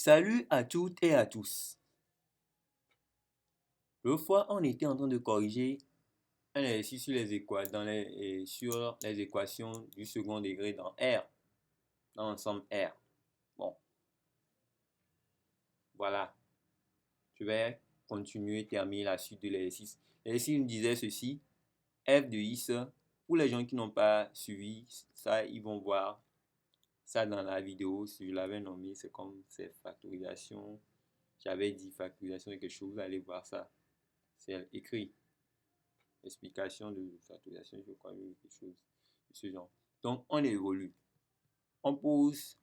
Salut à toutes et à tous. L'autre fois, on était en train de corriger un exercice sur les équations du second degré dans R, dans l'ensemble R. Bon, voilà. Je vais continuer, terminer la suite de l'exercice. L'exercice nous disait ceci. F de x, pour les gens qui n'ont pas suivi ça, ils vont voir ça dans la vidéo. Si je l'avais nommé, c'est factorisation. J'avais dit factorisation de quelque chose, vous allez voir ça. C'est écrit. Explication de factorisation, je crois, quelque chose de ce genre. Donc, on évolue. On pose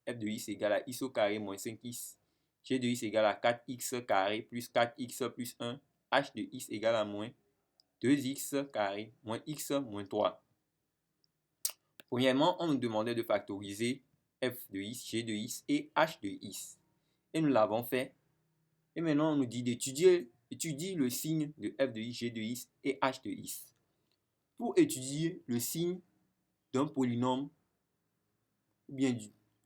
f de x égale à x au carré moins 5x. G de x égale à 4x carré plus 4x plus 1. H de x égale à moins 2x carré moins x moins 3. Premièrement, on nous demandait de factoriser f de x, g de x et h de x. Et nous l'avons fait. Et maintenant, on nous dit d'étudier le signe de f de x, g de x et h de x. Pour étudier le signe d'un polynôme ou bien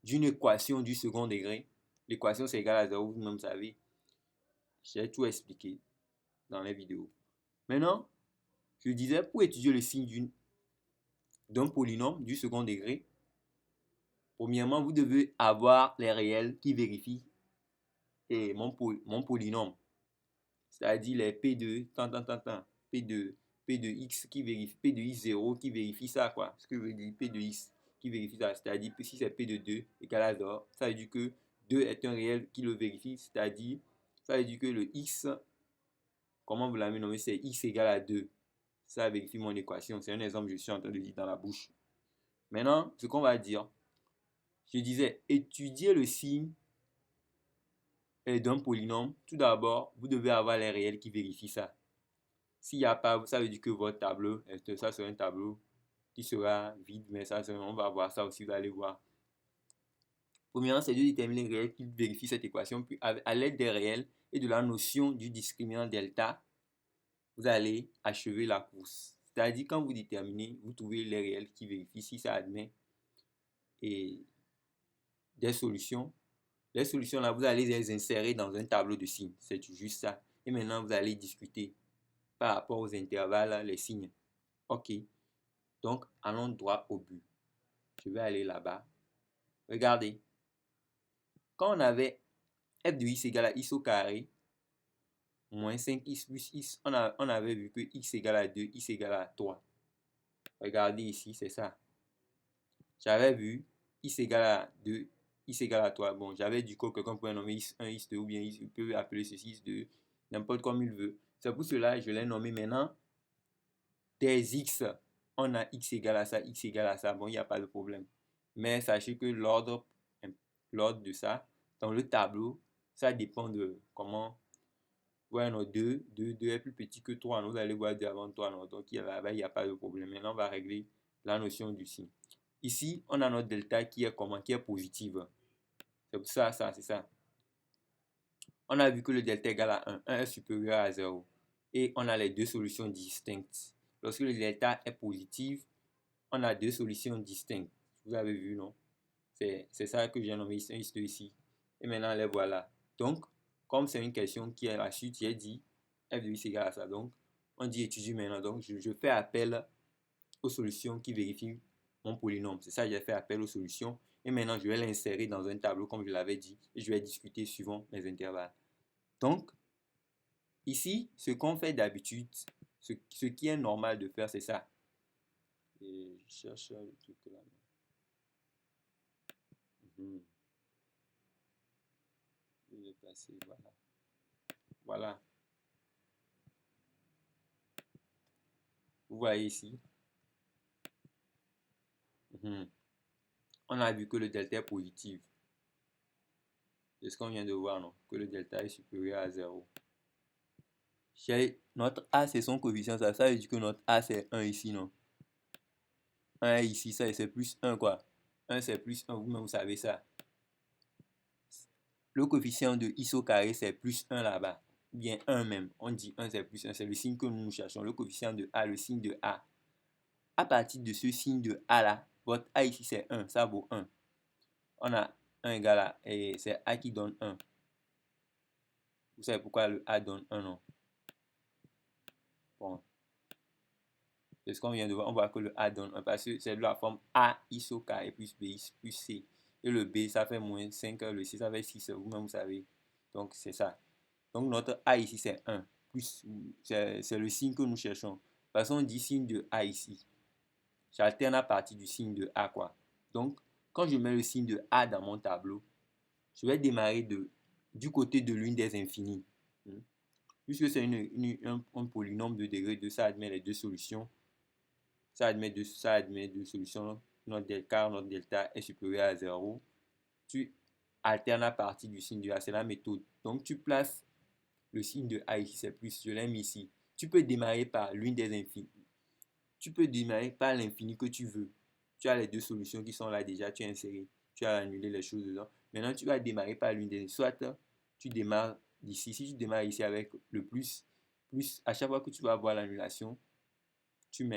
d'une équation du second degré, l'équation c'est égal à 0, vous-même savez, j'ai tout expliqué dans les vidéos. Maintenant, je disais, pour étudier le signe d'un polynôme du second degré, premièrement, vous devez avoir les réels qui vérifient mon polynôme. C'est-à-dire les P2, P de X qui vérifie, P de X0 qui vérifie ça, quoi. Ce que veut dire P de X qui vérifie ça, c'est-à-dire que si c'est P de 2 égale à 0, ça veut dire que 2 est un réel qui le vérifie, c'est-à-dire, ça veut dire que le X, comment vous l'avez nommé, c'est X égale à 2. Ça vérifie mon équation. C'est un exemple que je suis en train de dire dans la bouche. Maintenant, ce qu'on va dire, je disais, étudier le signe d'un polynôme. Tout d'abord, vous devez avoir les réels qui vérifient ça. S'il n'y a pas, ça veut dire que votre tableau, ça sera un tableau qui sera vide, mais ça, on va voir ça aussi, vous allez voir. Premièrement, c'est de déterminer les réels qui vérifient cette équation, puis à l'aide des réels et de la notion du discriminant delta, vous allez achever la course. C'est-à-dire, quand vous déterminez, vous trouvez les réels qui vérifient si ça admet et des solutions. Les solutions là, vous allez les insérer dans un tableau de signes. C'est juste ça. Et maintenant, vous allez discuter par rapport aux intervalles, les signes. OK. Donc, allons droit au but. Je vais aller là-bas. Regardez. Quand on avait f de x égale à x au carré, moins 5x plus x, on avait vu que x égale à 2, x égale à 3. Regardez ici, c'est ça. J'avais vu x égale à 2, x égale à 3. Bon, j'avais dit que quelqu'un pouvait nommer x1, x2, ou bien il peut appeler ceci x2, n'importe comme il veut. C'est pour cela que je l'ai nommé maintenant des x. On a x égale à ça, x égale à ça. Bon, il n'y a pas de problème. Mais sachez que l'ordre de ça, dans le tableau, ça dépend de comment. Ouais, non, 2 est plus petit que 3. Vous allez voir 2 avant 3. Non, donc là-bas, il n'y a pas de problème. Maintenant, on va régler la notion du signe. Ici, on a notre delta qui est comment? Qui est positive. C'est pour ça, c'est ça. On a vu que le delta est égal à 1. 1 est supérieur à 0. Et on a les deux solutions distinctes. Lorsque le delta est positif, on a deux solutions distinctes. Vous avez vu, non? C'est ça que j'ai nommé ici, ici. Et maintenant, les voilà. Donc, comme c'est une question qui est à la suite, j'ai dit f de x égale à ça. Donc, on dit étudier maintenant. Donc, je fais appel aux solutions qui vérifient mon polynôme. C'est ça, j'ai fait appel aux solutions. Et maintenant, je vais l'insérer dans un tableau, comme je l'avais dit. Et je vais discuter suivant les intervalles. Donc, ici, ce qu'on fait d'habitude, ce qui est normal de faire, c'est ça. Et je cherche le truc là. Je vais passer, voilà. Voilà. Vous voyez ici. On a vu que le delta est positif. C'est ce qu'on vient de voir, non? Que le delta est supérieur à 0. Notre A, c'est son coefficient. Ça veut dire que notre A, c'est 1 ici, non? 1 ici, ça, c'est plus 1, quoi. 1, c'est plus 1, vous-même, vous savez ça. Le coefficient de x au carré, c'est plus 1 là-bas. Bien 1 même. On dit 1, c'est plus 1. C'est le signe que nous cherchons. Le coefficient de A, le signe de A. À partir de ce signe de A là, votre A ici, c'est 1. Ça vaut 1. On a 1 égale à, et c'est A qui donne 1. Vous savez pourquoi le A donne 1, non? Bon, c'est ce qu'on vient de voir. On voit que le A donne 1 parce que c'est de la forme A iso K et plus B plus C. Et le B, ça fait moins 5, le C, ça fait 6. Vous-même, vous savez. Donc, c'est ça. Donc, notre A ici, c'est 1. C'est le signe que nous cherchons. Parce qu'on dit signe de A ici. J'alterne à partir du signe de A, quoi. Donc, quand je mets le signe de A dans mon tableau, je vais démarrer du côté de l'une des infinies. Puisque c'est un polynôme de degré 2, ça admet les deux solutions. Ça admet deux solutions. Notre delta est supérieur à 0. Tu alternes à partir du signe de A, c'est la méthode. Donc, tu places le signe de A ici, c'est plus, je l'aime ici. Tu peux démarrer par l'une des infinies. Tu peux démarrer par l'infini que tu veux. Tu as les deux solutions qui sont là déjà, tu as inséré. Tu as annulé les choses dedans. Maintenant, tu vas démarrer par l'une des. Soit tu démarres d'ici. Si tu démarres ici avec le plus, à chaque fois que tu vas avoir l'annulation, tu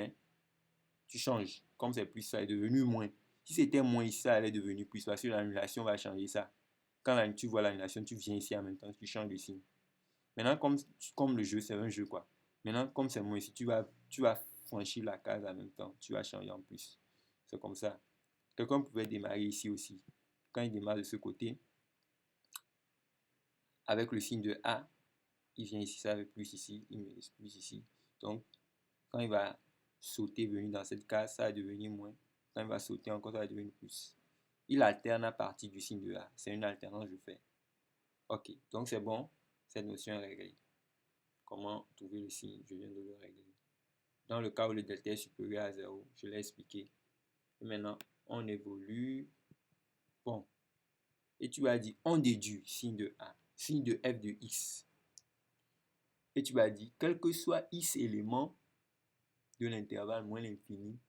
changes. Comme c'est plus, ça est devenu moins. Si c'était moins ici, ça allait devenir plus parce que l'annulation va changer ça. Quand tu vois l'annulation, tu viens ici en même temps, tu changes de signe. Maintenant, comme le jeu, c'est un jeu, quoi. Maintenant, comme c'est moins ici, tu vas franchir la case en même temps. Tu vas changer en plus. C'est comme ça. Quelqu'un pouvait démarrer ici aussi. Quand il démarre de ce côté, avec le signe de A, il vient ici, ça fait plus ici, il met plus ici. Donc, quand il va sauter, venir dans cette case, ça va devenir moins. Quand il va sauter encore, ça va devenir plus. Il alterne à partir du signe de A. C'est une alternance que je fais. Ok, donc c'est bon. Cette notion est réglée. Comment trouver le signe? Je viens de le régler. Dans le cas où le delta est supérieur à 0, je l'ai expliqué. Et maintenant, on évolue. Bon. Et tu vas dire, on déduit signe de A, signe de f de x. Et tu vas dire, quel que soit x élément de l'intervalle moins l'infini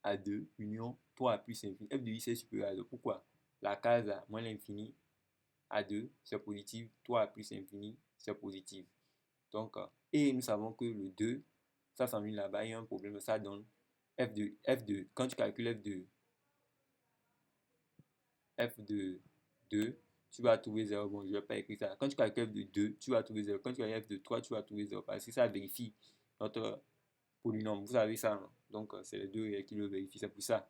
à 2, union 3 plus infini, f de x est supérieur à 2. Pourquoi? La case à moins l'infini à 2, c'est positif, 3 plus infini, c'est positif. Donc, et nous savons que le 2, ça s'ennuie là-bas, il y a un problème, ça donne quand tu calcules f de 2, tu vas trouver 0. Bon, je ne vais pas écrire ça. Quand tu calcules f de 2, tu vas trouver 0. Quand tu calcules f de 3, tu vas trouver 0. Parce que ça vérifie notre polynôme. Vous savez ça, non? Donc, c'est les deux qui le vérifient. C'est pour ça.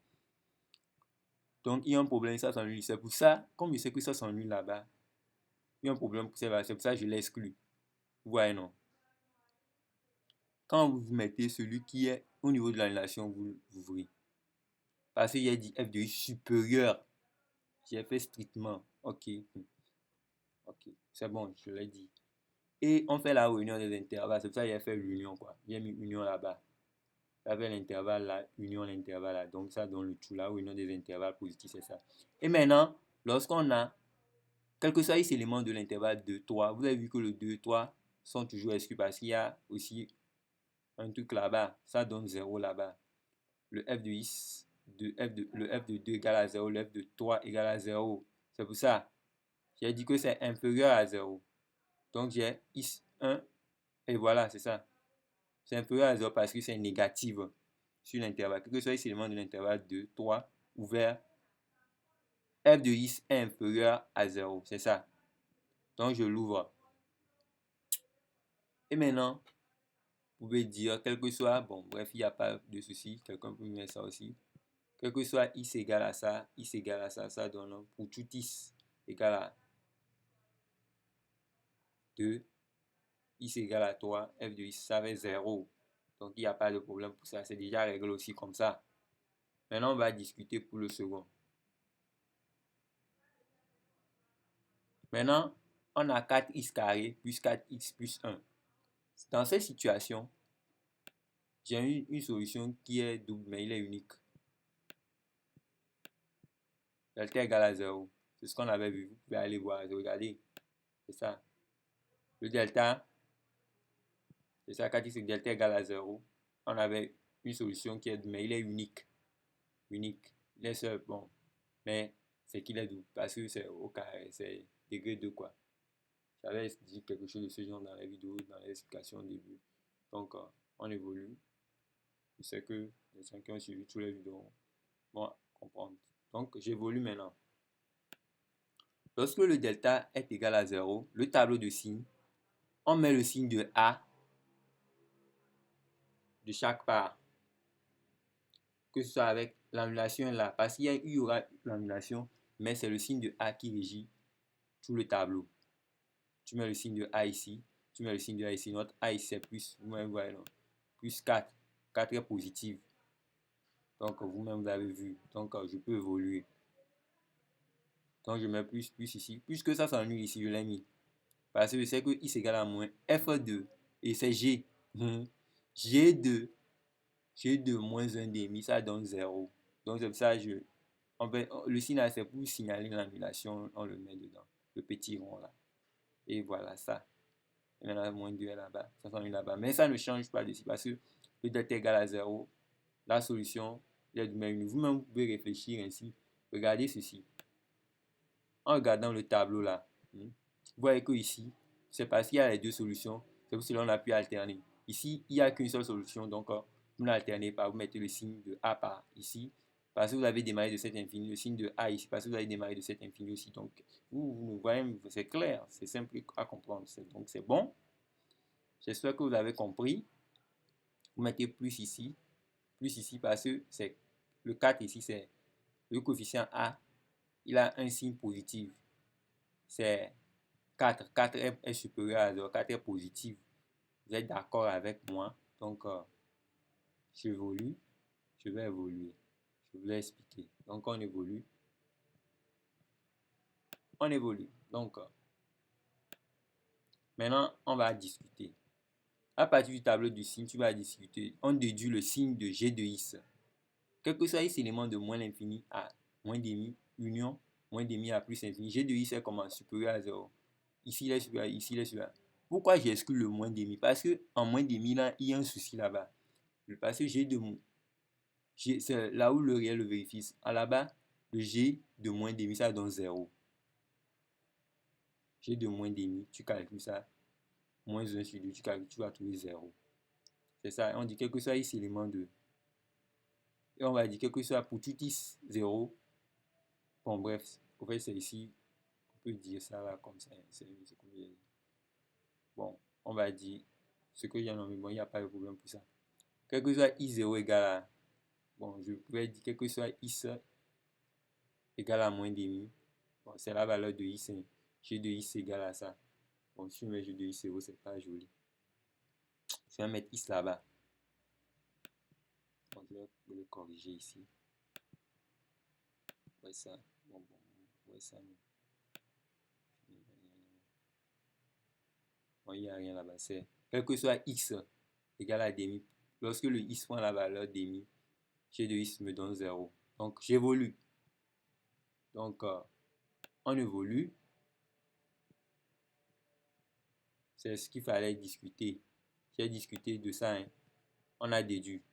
Donc, il y a un problème, ça s'ennuie. C'est pour ça, comme je sais que ça s'ennuie là-bas, il y a un problème pour ça. C'est pour ça que je l'exclus. Vous voyez, non? Quand vous mettez celui qui est au niveau de l'annulation, vous ouvrez. Parce qu'il y a dit f de x supérieur. J'ai fait strictement. Ok. Ok. C'est bon, je l'ai dit. Et on fait la réunion des intervalles. C'est pour ça que j'ai fait l'union, quoi. J'ai mis union là-bas. Ça fait l'intervalle là, union l'intervalle là. Donc ça donne le tout là, réunion des intervalles positifs, c'est ça. Et maintenant, lorsqu'on a, quel que soit les éléments de l'intervalle 2, 3, vous avez vu que le 2, 3 sont toujours exclus parce qu'il y a aussi un truc là-bas. Ça donne 0 là-bas. Le f de x, le f de 2 égale à 0, le f de 3 égale à 0. C'est pour ça. J'ai dit que c'est inférieur à 0. Donc j'ai x1 et voilà, c'est ça. C'est inférieur à 0 parce que c'est négatif sur l'intervalle. Quel que soit l'élément de l'intervalle 2, 3, ouvert, f de x est inférieur à 0. C'est ça. Donc je l'ouvre. Et maintenant, vous pouvez dire, quel que soit, bon, bref, il n'y a pas de souci. Quelqu'un peut mettre ça aussi. Quel que soit x égale à ça, ça donne pour tout x égale à 2, x égale à 3, f de x, ça fait 0. Donc, il n'y a pas de problème pour ça. C'est déjà réglé aussi comme ça. Maintenant, on va discuter pour le second. Maintenant, on a 4x carré plus 4x plus 1. Dans cette situation, j'ai une solution qui est double, mais il est unique. Delta égale à 0. C'est ce qu'on avait vu. Vous pouvez aller voir. Regardez. C'est ça. Le delta, c'est ça. 4x delta égale à 0. On avait une solution qui est double, mais il est unique. Unique. Il est seul. Bon. Mais c'est qu'il est double. Parce que c'est au carré. C'est degré 2 quoi. J'avais dit quelque chose de ce genre dans les vidéos, dans les explications au début. Donc, on évolue. Je sais que les gens qui ont suivi tous les vidéos vont comprendre. Donc, j'évolue maintenant. Lorsque le delta est égal à 0, le tableau de signes, on met le signe de A de chaque part. Que ce soit avec l'annulation là, parce qu'il y aura l'annulation, mais c'est le signe de A qui régit tout le tableau. Tu mets le signe de A ici, tu mets le signe de A ici, notre A ici c'est plus, vous-même voyez, non? Plus 4, 4 est positive. Donc vous-même vous avez vu, donc je peux évoluer. Donc je mets plus ici, puisque ça s'annule ici, je l'ai mis. Parce que je sais que I c'est égal à moins F2, et c'est G. G2 moins 1 demi, ça donne 0. Donc c'est ça, le signe là, c'est pour signaler l'annulation, on le met dedans, le petit rond là. Et voilà ça. Et maintenant, moins 2 est là-bas, ça s'annule là-bas. Mais ça ne change pas d'ici, parce que le delta est égal à 0. La solution est du même. Vous-même, vous pouvez réfléchir ainsi. Regardez ceci. En regardant le tableau là, vous voyez que ici, c'est parce qu'il y a les deux solutions. C'est pour cela qu'on a pu alterner. Ici, il n'y a qu'une seule solution, donc vous n'alternez pas, vous mettez le signe de A par ici, parce que vous avez démarré de cet infini, le signe de A ici, parce que vous avez démarré de cet infini aussi. Donc, vous voyez, c'est clair, c'est simple à comprendre. Donc, c'est bon. J'espère que vous avez compris. Vous mettez plus ici parce que c'est le 4 ici, c'est le coefficient A, il a un signe positif. C'est 4. 4 est supérieur à 0, 4 est positif. Vous êtes d'accord avec moi? Donc, je vais évoluer. Je vous l'ai expliqué. Donc, on évolue. Donc, maintenant, on va discuter. À partir du tableau du signe, tu vas discuter. On déduit le signe de G de X. Quel que soit X élément de moins l'infini à moins demi, union, moins demi à plus infini. G de X est comment? Supérieur à 0. Ici, il est supérieur, ici, il est supérieur. Pourquoi j'ai exclu le moins demi? Parce qu'en moins demi, là, il y a un souci là-bas. Parce que c'est là où le réel le vérifie. À là-bas, le G de moins demi, ça donne 0. G de moins demi, tu calcules ça. Moins 1 sur 2, tu vas trouver 0. C'est ça. On dit quel que soit X élément de. Et on va dire quel que soit pour tout X 0. Bon, bref. En fait, c'est ici. On peut dire ça là comme ça. Bon, on va dire ce que j'ai nommé. Bon, il n'y a pas de problème pour ça. Quel que soit I0 égale à. Bon, je pourrais dire quel que soit X égale à moins demi. Bon, c'est la valeur de X. G de X égale à ça. Bon, si je mets G de X0, c'est pas joli. Je vais mettre X là-bas. Donc, je vais le corriger ici. Ouais, ça. Bon. Ouais, ça. Bon, il n'y a rien là-bas. C'est quel que soit X égale à demi. Lorsque le X prend la valeur demi, G de X me donne 0. Donc, j'évolue. Donc, on évolue. C'est ce qu'il fallait discuter. J'ai discuté de ça. Hein. On a déduit.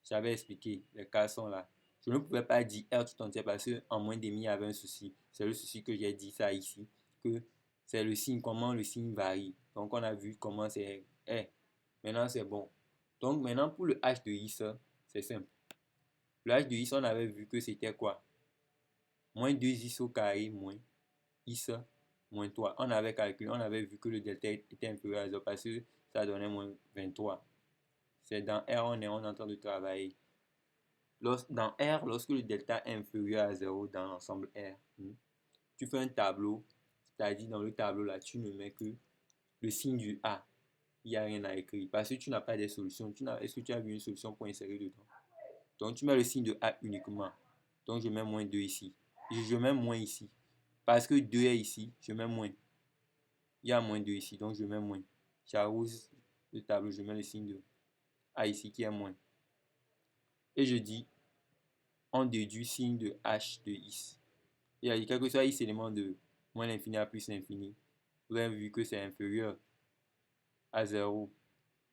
J'avais expliqué. Les cas sont là. Je ne pouvais pas dire R tout entier parce qu'en moins demi, il y avait un souci. C'est le souci que j'ai dit ça ici. Que c'est le signe, comment le signe varie. Donc, on a vu comment c'est R. Maintenant, c'est bon. Donc, maintenant, pour le H de X, c'est simple. Le H de X, on avait vu que c'était quoi? Moins 2x au carré moins X moins 3. On avait calculé, on avait vu que le delta était inférieur à 0 parce que ça donnait moins 23. C'est dans R, on est en train de travailler. Dans R, lorsque le delta est inférieur à 0 dans l'ensemble R, tu fais un tableau, c'est-à-dire dans le tableau là, tu ne mets que le signe du A. Il n'y a rien à écrire parce que tu n'as pas de solution. Est-ce que tu as vu une solution pour insérer dedans? Donc tu mets le signe de A uniquement. Donc je mets moins 2 ici. Je mets moins ici. Parce que 2 est ici, je mets moins. Il y a moins 2 ici, donc je mets moins. J'arrose le tableau, je mets le signe de A ici qui est moins. Et je dis, on déduit signe de H de X. Il y a quel que soit X élément de moins l'infini à plus l'infini. Vous avez vu que c'est inférieur à 0.